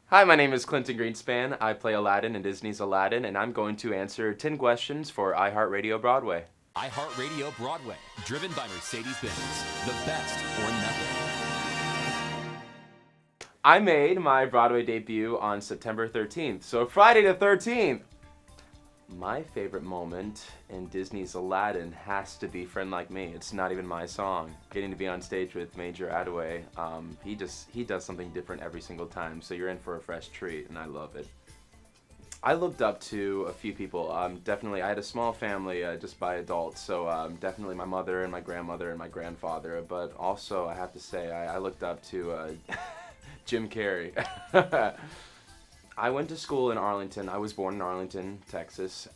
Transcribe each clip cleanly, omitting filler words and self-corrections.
Hi, my name is Clinton Greenspan. I play Aladdin in Disney's Aladdin, and I'm going to answer 10 questions for iHeartRadio Broadway. iHeartRadio Broadway, driven by Mercedes-Benz. The best or nothing. I made my Broadway debut on September 13th, so Friday the 13th. My favorite moment in Disney's Aladdin has to be Friend Like Me. It's not even my song. Getting to be on stage with Major Attaway, he does something different every single time, so you're in for a fresh treat, and I love it. I looked up to a few people. Definitely, I had a small family just by adults, so definitely my mother and my grandmother and my grandfather, but also I have to say I looked up to Jim Carrey. I went to school in Arlington. I was born in Arlington, Texas,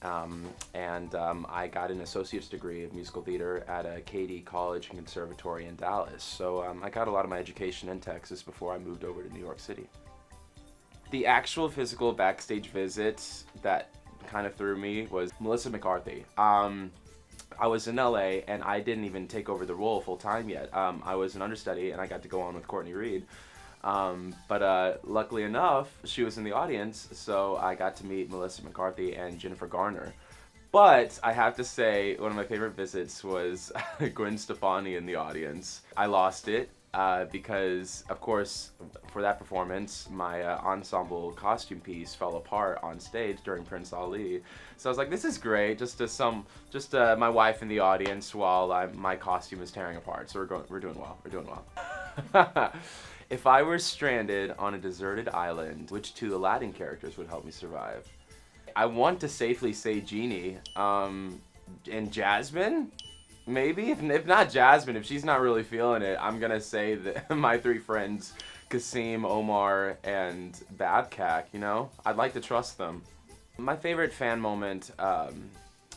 and I got an associate's degree in musical theater at a Katy College and Conservatory in Dallas. So I got a lot of my education in Texas before I moved over to New York City. The actual physical backstage visit that kind of threw me was Melissa McCarthy. I was in LA and I didn't even take over the role full time yet. I was an understudy and I got to go on with Courtney Reed. But luckily enough, she was in the audience, so I got to meet Melissa McCarthy and Jennifer Garner. But I have to say, one of my favorite visits was Gwen Stefani in the audience. I lost it because, of course, for that performance, my ensemble costume piece fell apart on stage during Prince Ali. So I was like, this is great, just my wife in the audience while my costume is tearing apart. So we're doing well. If I were stranded on a deserted island, which two Aladdin characters would help me survive? I want to safely say Genie, and Jasmine, maybe? If not Jasmine, if she's not really feeling it, I'm gonna say that my three friends, Kasim, Omar, and Babcock, I'd like to trust them. My favorite fan moment of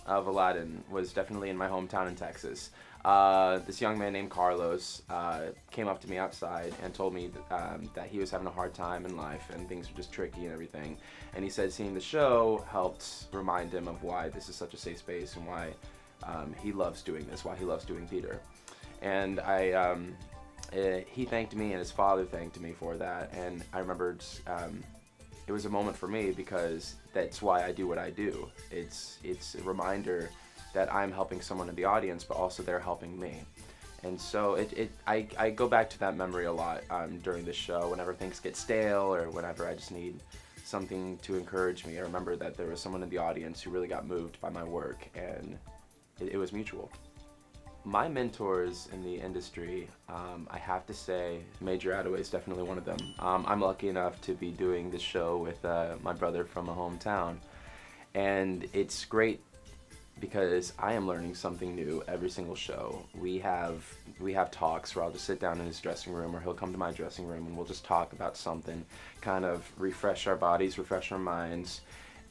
Aladdin was definitely in my hometown in Texas. This young man named Carlos came up to me outside and told me that he was having a hard time in life and things were just tricky and everything. And he said seeing the show helped remind him of why this is such a safe space and why he loves doing this, why he loves doing theater. And he thanked me and his father thanked me for that. And I remembered it was a moment for me because that's why I do what I do. It's a reminder that I'm helping someone in the audience, but also they're helping me. And so I go back to that memory a lot during the show. Whenever things get stale or whenever I just need something to encourage me, I remember that there was someone in the audience who really got moved by my work, and it was mutual. My mentors in the industry, I have to say Major Attaway is definitely one of them. I'm lucky enough to be doing this show with my brother from a hometown, and it's great because I am learning something new every single show. We have talks where I'll just sit down in his dressing room or he'll come to my dressing room and we'll just talk about something, kind of refresh our bodies, refresh our minds,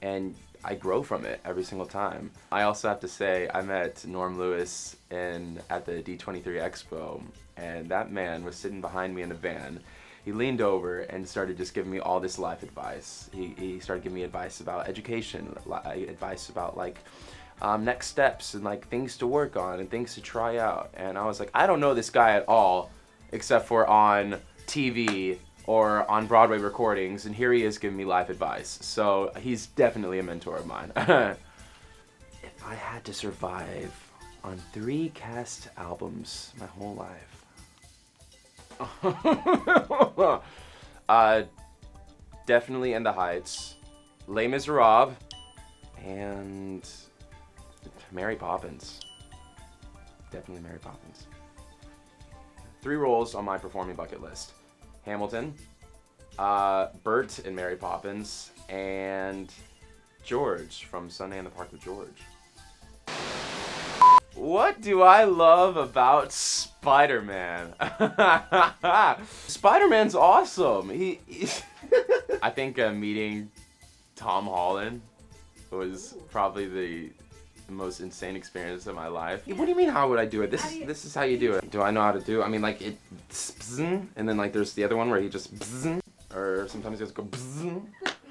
and I grow from it every single time. I also have to say I met Norm Lewis at the D23 Expo, and that man was sitting behind me in a van. He leaned over and started just giving me all this life advice. He started giving me advice about education, advice about next steps and things to work on and things to try out. And I was like, I don't know this guy at all except for on TV or on Broadway recordings, and here he is giving me life advice. So he's definitely a mentor of mine. If I had to survive on 3 cast albums my whole life, definitely In the Heights, Les Miserables, and Mary Poppins. Definitely Mary Poppins. 3 roles on my performing bucket list: Hamilton, Bert in Mary Poppins, and George from Sunday in the Park with George. What do I love about Spiderman? Spider-Man's awesome. I think meeting Tom Holland was probably the most insane experience of my life. What do you mean, how would I do it? This is how you do it. Do I know how to do it? I mean, and then there's the other one where he just, or sometimes he just go,